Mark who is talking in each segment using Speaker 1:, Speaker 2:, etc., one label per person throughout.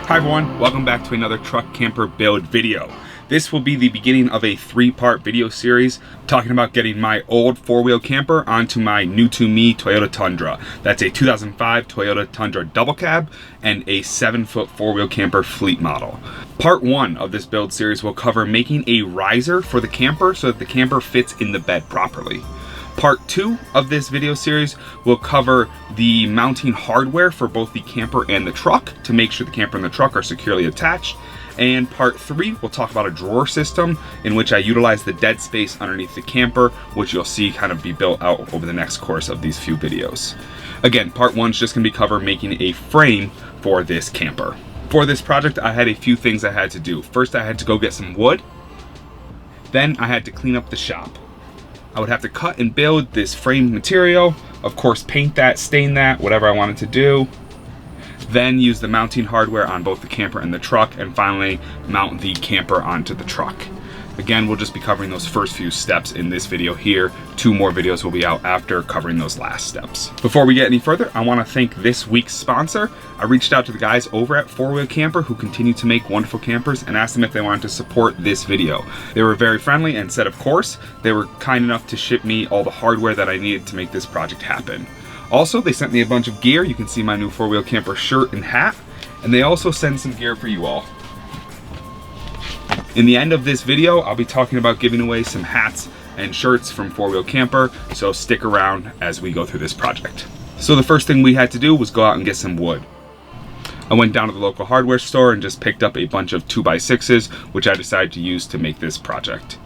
Speaker 1: Hi everyone, welcome back to another truck camper build video. This will be the beginning of a 3-part video series talking about getting my old 4-wheel camper onto my new to me Toyota Tundra. That's a 2005 Toyota Tundra Double Cab and a 7-foot 4-wheel camper fleet model. Part 1 of this build series will cover making a riser for the camper so that the camper fits in the bed properly. Part 2 of this video series will cover the mounting hardware for both the camper and the truck to make sure the camper and the truck are securely attached. And part 3 will talk about a drawer system in which I utilize the dead space underneath the camper, which you'll see kind of be built out over the next course of these few videos. Again, part 1 is just going to be covering making a frame for this camper. For this project, I had a few things I had to do. First, I had to go get some wood. Then I had to clean up the shop. I would have to cut and build this framed material, of course paint that, stain that, whatever I wanted to do. Then use the mounting hardware on both the camper and the truck, and finally mount the camper onto the truck. Again, we'll just be covering those first few steps in this video here. 2 more videos will be out after covering those last steps. Before we get any further, I want to thank this week's sponsor. I reached out to the guys over at 4-Wheel Camper who continue to make wonderful campers and asked them if they wanted to support this video. They were very friendly and said of course. They were kind enough to ship me all the hardware that I needed to make this project happen. Also, they sent me a bunch of gear. You can see my new 4-Wheel Camper shirt and hat, and they also send some gear for you all. In the end of this video, I'll be talking about giving away some hats and shirts from 4-Wheel Camper, so stick around as we go through this project. So the first thing we had to do was go out and get some wood. I went down to the local hardware store and just picked up a bunch of 2x6s, which I decided to use to make this project.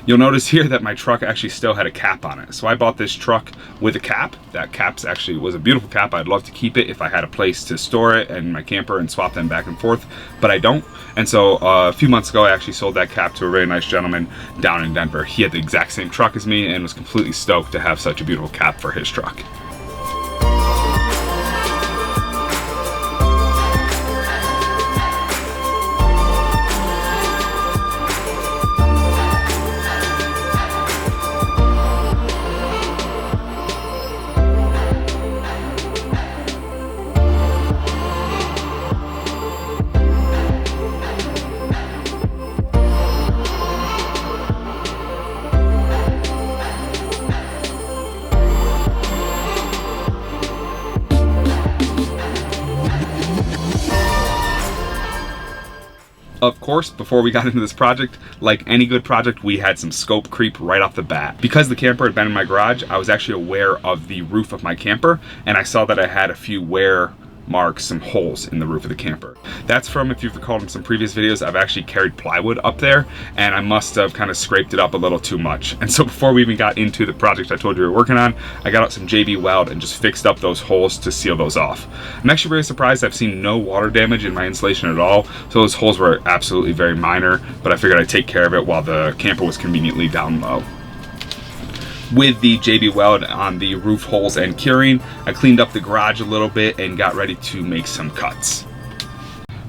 Speaker 1: You'll notice here that my truck actually still had a cap on it. So I bought this truck with a cap. That cap actually was a beautiful cap. I'd love to keep it if I had a place to store it and my camper and swap them back and forth, but I don't. And so a few months ago, I actually sold that cap to a very nice gentleman down in Denver. He had the exact same truck as me and was completely stoked to have such a beautiful cap for his truck. Of course, before we got into this project, like any good project, we had some scope creep right off the bat. Because the camper had been in my garage, I was actually aware of the roof of my camper, and I saw that I had a few wear marks, some holes in the roof of the camper. That's from, if you've recalled in some previous videos, I've actually carried plywood up there, and I must have kind of scraped it up a little too much. And so before we even got into the project I told you we were working on, I got out some JB Weld and just fixed up those holes to seal those off. I'm actually very surprised I've seen no water damage in my insulation at all, so those holes were absolutely very minor, but I figured I'd take care of it while the camper was conveniently down low. With the JB Weld on the roof holes and curing, I cleaned up the garage a little bit and got ready to make some cuts.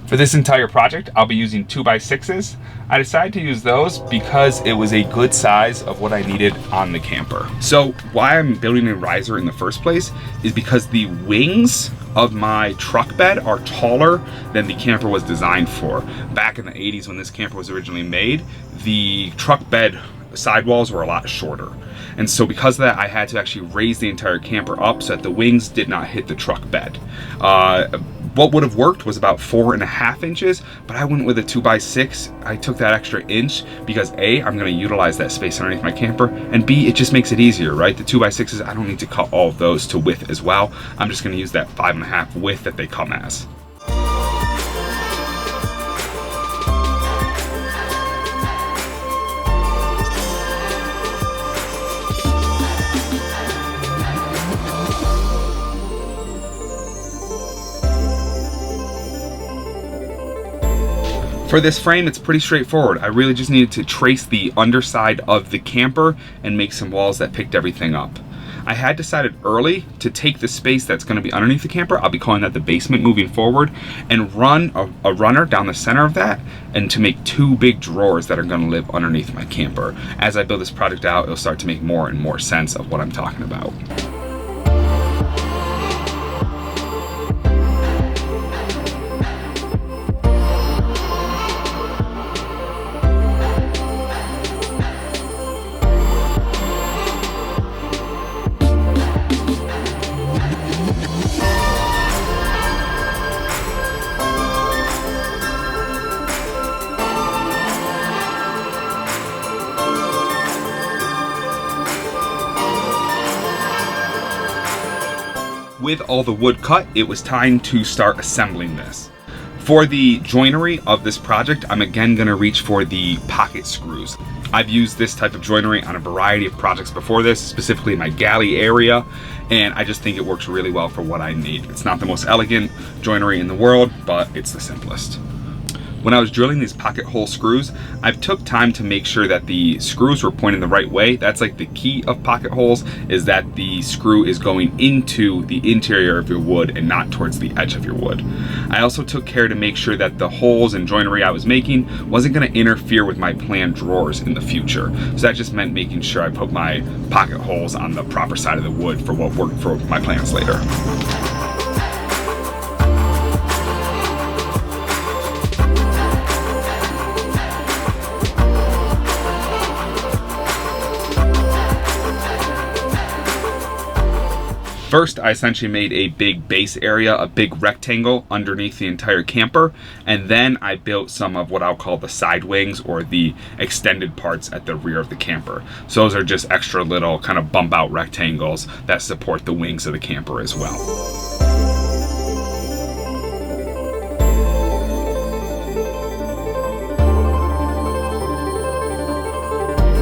Speaker 1: For this entire project, I'll be using 2x6s. I decided to use those because it was a good size of what I needed on the camper. So why I'm building a riser in the first place is because the wings of my truck bed are taller than the camper was designed for. Back in the 80s when this camper was originally made, the truck bed sidewalls were a lot shorter. And so because of that, I had to actually raise the entire camper up so that the wings did not hit the truck bed. What would have worked was about 4.5 inches, but I went with a 2x6. I took that extra inch because A, I'm gonna utilize that space underneath my camper, and B, it just makes it easier, right? The 2x6s, I don't need to cut all of those to width as well. I'm just gonna use that 5.5 width that they come as. For this frame, it's pretty straightforward. I really just needed to trace the underside of the camper and make some walls that picked everything up. I had decided early to take the space that's going to be underneath the camper, I'll be calling that the basement moving forward, and run a runner down the center of that, and to make two big drawers that are going to live underneath my camper. As I build this project out, it'll start to make more and more sense of what I'm talking about. With all the wood cut, it was time to start assembling this. For the joinery of this project, I'm again going to reach for the pocket screws. I've used this type of joinery on a variety of projects before this, specifically my galley area, and I just think it works really well for what I need. It's not the most elegant joinery in the world, but it's the simplest. When I was drilling these pocket hole screws, I took time to make sure that the screws were pointing the right way. That's like the key of pocket holes, is that the screw is going into the interior of your wood and not towards the edge of your wood. I also took care to make sure that the holes and joinery I was making wasn't going to interfere with my planned drawers in the future. So that just meant making sure I put my pocket holes on the proper side of the wood for what worked for my plans later. First, I essentially made a big base area, a big rectangle underneath the entire camper, and then I built some of what I'll call the side wings, or the extended parts at the rear of the camper. So those are just extra little kind of bump out rectangles that support the wings of the camper as well.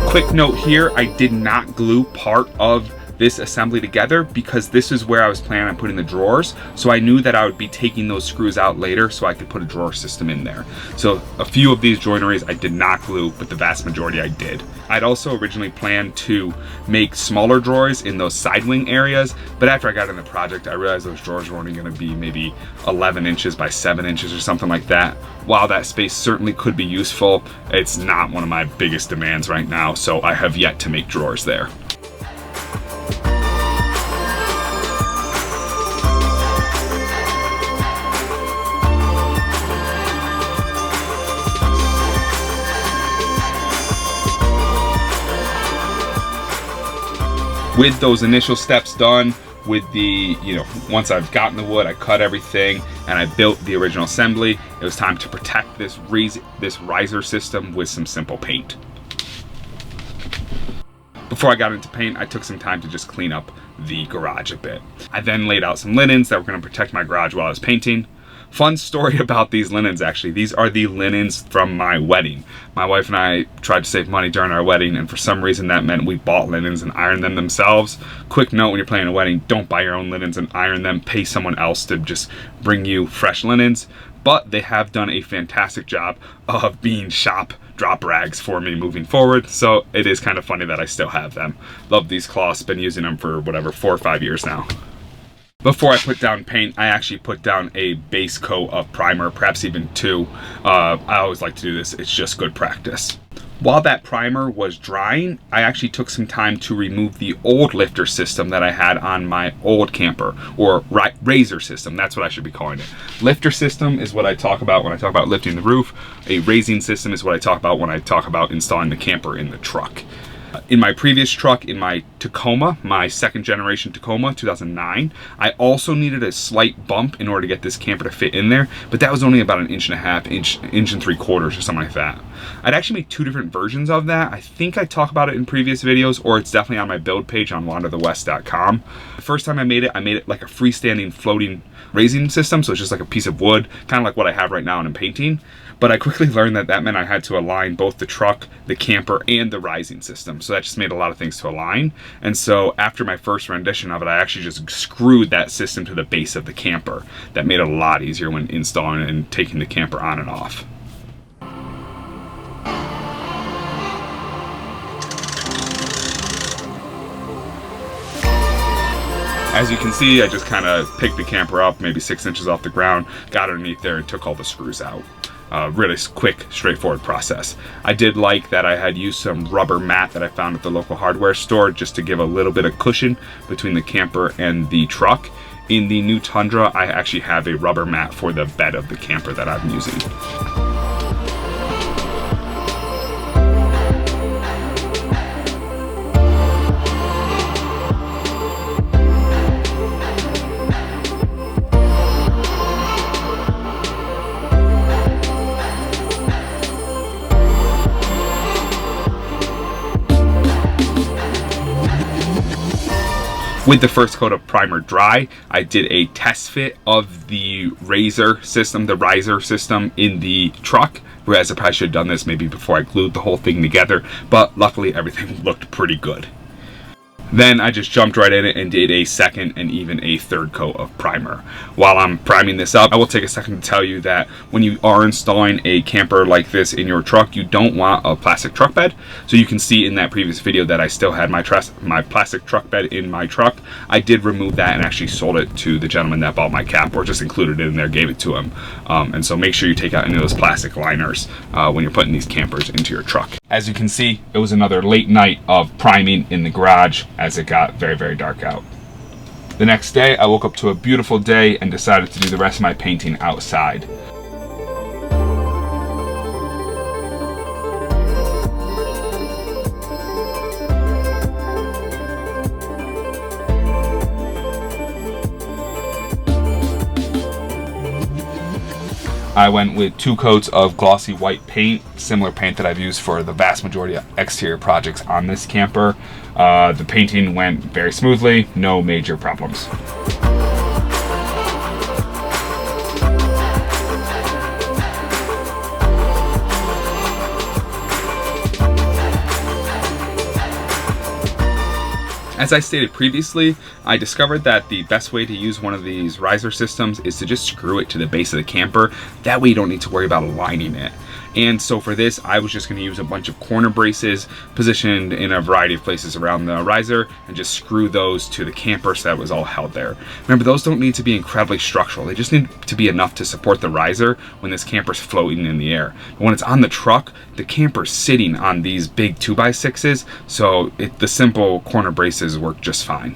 Speaker 1: Quick note here, I did not glue part of this assembly together because this is where I was planning on putting the drawers. So I knew that I would be taking those screws out later so I could put a drawer system in there. So a few of these joineries I did not glue, but the vast majority I did. I'd also originally planned to make smaller drawers in those side wing areas, but after I got in the project, I realized those drawers were only gonna be maybe 11 inches by 7 inches or something like that. While that space certainly could be useful, it's not one of my biggest demands right now, so I have yet to make drawers there. With those initial steps done, with the, once I've gotten the wood, I cut everything and I built the original assembly, it was time to protect this riser system with some simple paint. Before I got into paint, I took some time to just clean up the garage a bit. I then laid out some linens that were going to protect my garage while I was painting. Fun story about these linens, actually. These are the linens from my wedding. My wife and I tried to save money during our wedding, and for some reason that meant we bought linens and ironed them themselves. Quick note, when you're planning a wedding, don't buy your own linens and iron them. Pay someone else to just bring you fresh linens. But they have done a fantastic job of being shop drop rags for me moving forward, so it is kind of funny that I still have them. Love these cloths, been using them for whatever, 4 or 5 years now. Before I put down paint, I actually put down a base coat of primer, perhaps even 2. I always like to do this, it's just good practice. While that primer was drying, I actually took some time to remove the old lifter system that I had on my old camper, or razor system, that's what I should be calling it. Lifter system is what I talk about when I talk about lifting the roof. A raising system is what I talk about when I talk about installing the camper in the truck. In my previous truck, in my Tacoma, my 2nd generation Tacoma, 2009, I also needed a slight bump in order to get this camper to fit in there, but that was only about 1.5 inches, inch and 3/4 or something like that. I'd actually made 2 different versions of that. I think I talk about it in previous videos, or it's definitely on my build page on wanderthewest.com. The first time I made it like a freestanding floating raising system, so it's just like a piece of wood, kind of like what I have right now when I'm painting. But I quickly learned that that meant I had to align both the truck, the camper, and the rising system. So that just made a lot of things to align. And so after my first rendition of it, I actually just screwed that system to the base of the camper. That made it a lot easier when installing and taking the camper on and off. As you can see, I just kind of picked the camper up, maybe 6 inches off the ground, got underneath there and took all the screws out. Really quick, straightforward process. I did like that I had used some rubber mat that I found at the local hardware store just to give a little bit of cushion between the camper and the truck. In the new Tundra, I actually have a rubber mat for the bed of the camper that I'm using. With the first coat of primer dry, I did a test fit of the riser system in the truck, whereas I probably should have done this maybe before I glued the whole thing together, but luckily everything looked pretty good. Then I just jumped right in it and did a second and even a third coat of primer. While I'm priming this up, I will take a second to tell you that when you are installing a camper like this in your truck, you don't want a plastic truck bed. So you can see in that previous video that I still had my plastic truck bed in my truck. I did remove that and actually sold it to the gentleman that bought my cap, or just included it in there, gave it to him. And so make sure you take out any of those plastic liners when you're putting these campers into your truck. As you can see, it was another late night of priming in the garage as it got very, very dark out. The next day, I woke up to a beautiful day and decided to do the rest of my painting outside. I went with 2 coats of glossy white paint, similar paint that I've used for the vast majority of exterior projects on this camper. The painting went very smoothly, no major problems. As I stated previously, I discovered that the best way to use one of these riser systems is to just screw it to the base of the camper. That way you don't need to worry about aligning it. And so for this, I was just going to use a bunch of corner braces positioned in a variety of places around the riser and just screw those to the camper so that it was all held there. Remember, those don't need to be incredibly structural. They just need to be enough to support the riser when this camper's floating in the air. But when it's on the truck, the camper's sitting on these big 2x6s, so the simple corner braces work just fine.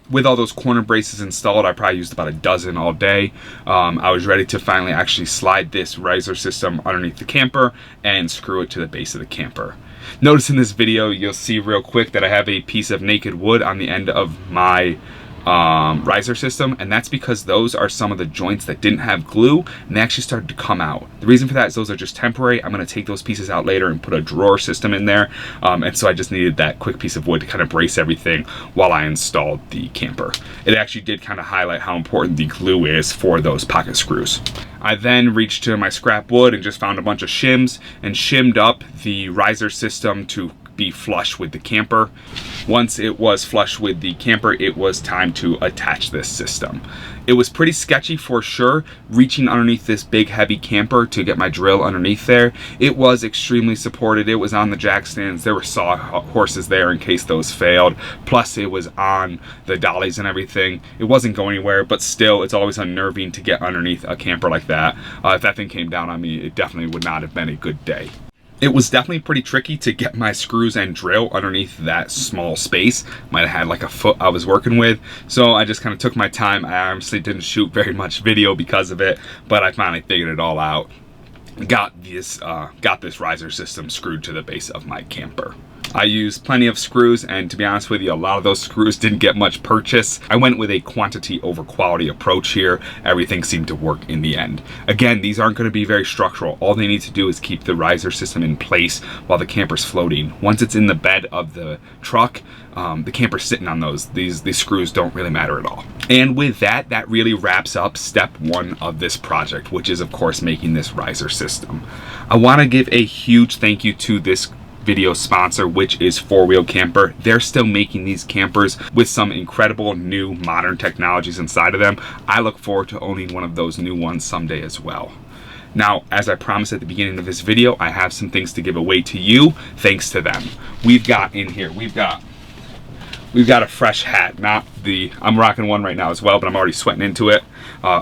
Speaker 1: With all those corner braces installed, I probably used about a dozen all day. I was ready to finally actually slide this riser system underneath the camper and screw it to the base of the camper. Notice in this video, you'll see real quick that I have a piece of naked wood on the end of my riser system, and that's because those are some of the joints that didn't have glue and they actually started to come out. The reason for that is those are just temporary. I'm going to take those pieces out later and put a drawer system in there, and so I just needed that quick piece of wood to kind of brace everything while I installed the camper. It actually did kind of highlight how important the glue is for those pocket screws. I then reached to my scrap wood and just found a bunch of shims and shimmed up the riser system to be flush with the camper. Once it was flush with the camper, it was time to attach this system. It was pretty sketchy for sure, reaching underneath this big heavy camper to get my drill underneath there. It was extremely supported. It was on the jack stands. There were saw horses there in case those failed. Plus it was on the dollies and everything. It wasn't going anywhere, but still, it's always unnerving to get underneath a camper like that. If that thing came down on me, it definitely would not have been a good day. It was definitely pretty tricky to get my screws and drill underneath that small space. Might have had like a foot I was working with, so I just kind of took my time. I honestly didn't shoot very much video because of it, but I finally figured it all out. Got this riser system screwed to the base of my camper. I used plenty of screws, and to be honest with you, a lot of those screws didn't get much purchase. I went with a quantity over quality approach here. Everything seemed to work in the end. Again, these aren't going to be very structural. All they need to do is keep the riser system in place while the camper's floating. Once it's in the bed of the truck, the camper's sitting on those. These screws don't really matter at all. And with that, that really wraps up step 1 of this project, which is of course making this riser system. I want to give a huge thank you to this video sponsor, which is 4-Wheel Camper. They're still making these campers with some incredible new modern technologies inside of them. I look forward to owning one of those new ones someday as well. Now, as I promised at the beginning of this video, I have some things to give away to you thanks to them. We've got a fresh hat. I'm rocking one right now as well, but I'm already sweating into it.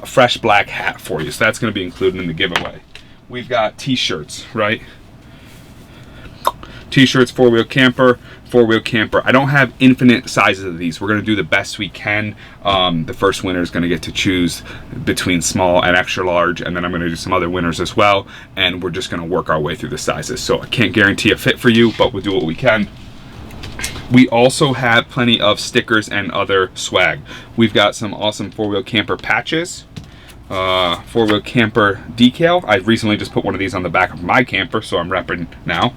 Speaker 1: Fresh black hat for you, so that's going to be included in the giveaway. We've got t-shirts, right? T-shirts, 4-Wheel Camper, 4-Wheel Camper. I don't have infinite sizes of these. We're going to do the best we can. The first winner is going to get to choose between small and extra large, and then I'm going to do some other winners as well, and we're just going to work our way through the sizes. So I can't guarantee a fit for you, but we'll do what we can. We also have plenty of stickers and other swag. We've got some awesome 4-Wheel Camper patches. 4-Wheel Camper decal. I recently just put one of these on the back of my camper, so I'm repping now.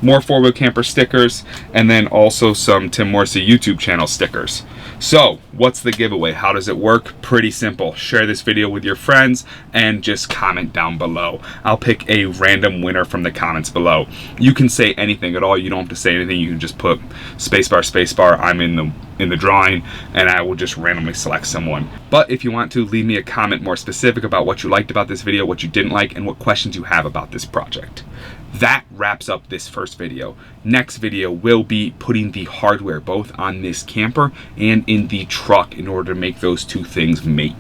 Speaker 1: More 4-Wheel Camper stickers, and then also some Tim Morrissey YouTube channel stickers. So what's the giveaway? How does it work? Pretty simple. Share this video with your friends and just comment down below. I'll pick a random winner from the comments below. You can say anything at all. You don't have to say anything. You can just put spacebar, I'm in the drawing, and I will just randomly select someone. But if you want to, leave me a comment more specific about what you liked about this video, what you didn't like, and what questions you have about this project. That wraps up this first video. Next video will be putting the hardware both on this camper and in the truck in order to make those two things mate.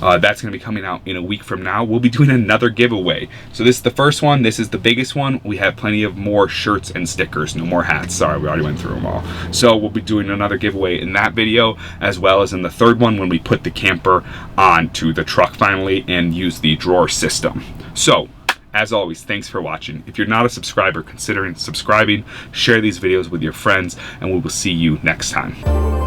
Speaker 1: That's going to be coming out in a week from now. We'll be doing another giveaway. So this is the first one. This is the biggest one. We have plenty of more shirts and stickers. No more hats. Sorry, we already went through them all. So we'll be doing another giveaway in that video, as well as in the third one when we put the camper onto the truck finally and use the drawer system. So as always, thanks for watching. If you're not a subscriber, consider subscribing, share these videos with your friends, and we will see you next time.